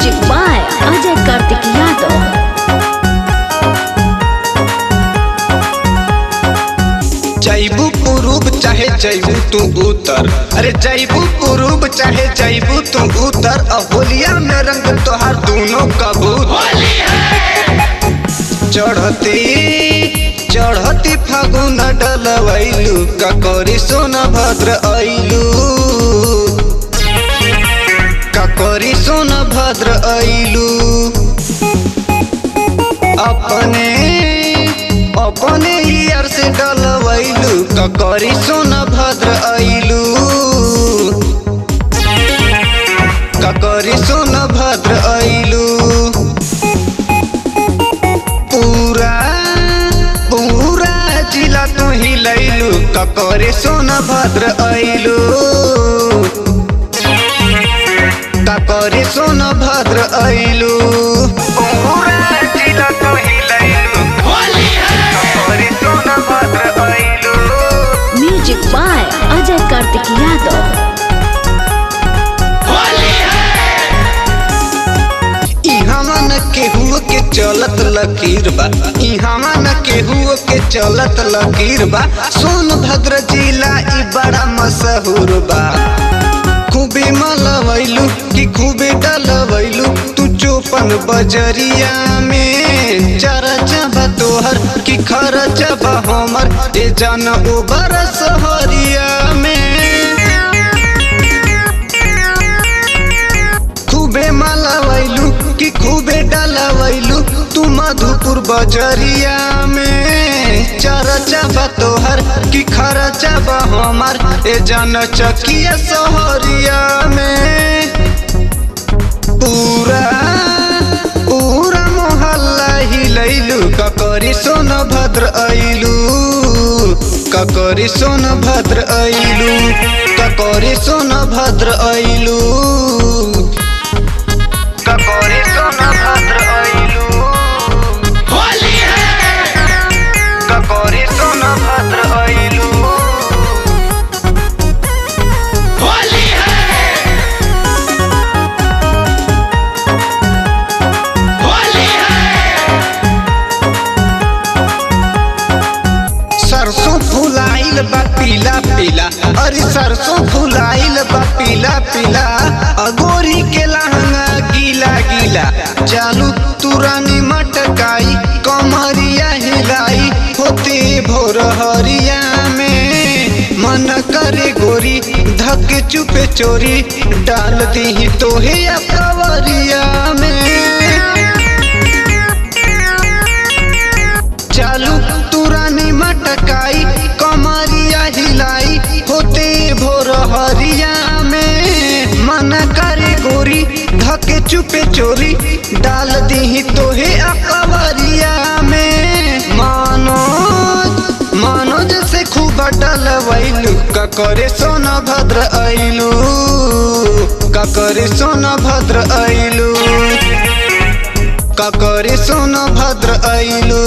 Music by Ajay Kartik Yadav. जैबू पूर्व चाहे जैबू तू उत्तर, अरे जैबू पूर्व चाहे जैबू तू उत्तर, होलिया में रंग तोहार दोनों कबूतर। चढ़ती फागुन डलवैलू ककरी सोनभद्र अइलू, ककरी सोनभद्र अइलू। अपने यार से डलवैलू ककरी सोनभद्र अइलू, ककरी सोनभद्र अइलू। पूरा जिला तू हिलैलू ककरी सोनभद्र अइलू, ककरी सोनभद्र अइलू। पूरा जिला तू हिलैलू ककरी सोनभद्र अइलू। Music by Ajay Kartik Yadav. केहू के चलत लकीर बा, इहाँ न केहू के चलत लकीर बा। सोनभद्र जिला ई बड़ा मशहूर बा। खूबे मलवैलू कि खूबे डलवैलू तू चौपन बजरिया में। चरचा बा तोहर कि खरचा बा हमर, ए जन ओबर सहरिया में। खूबे मलवैलू कि खूबे डलवैलू तू मधुपुर बजरिया में। चरचा बा तोहर कि खरचा बा हमार, ए जन चकिया सहरिया में। पूरा मोहल्ला हिलैलू ककरी सोनभद्र अइलू, ककरी सोनभद्र अइलू, ककरी सोनभद्र अइलू, ककरी सोनभद्र अइलू। होली है ककरी सोनभद्र अइलू, होली है, होली है। सरसों फुलाइल बा पीला पीला, अरे सरसों फुलाइल बा पीला पीला। अगोरी के लहंगा गीला गीला, चालू तुरानी मटकाई कमरिया हिलाई। होते भोर हरिया में मन करे गोरी धक चुपे चोरी, डाल दी तोहे कवरिया में। चालू तुरानी मटकाई कमरिया हिलाई, होते भोर हरिया में मन करे गोरी धके चुपे चोरी, डाल दी तोहे अकवरिया में। मनोज से खूब डलवैलू ककरी सोनभद्र अइलू, ककरी सोनभद्र अइलू, ककरी सोनभद्र अइलू।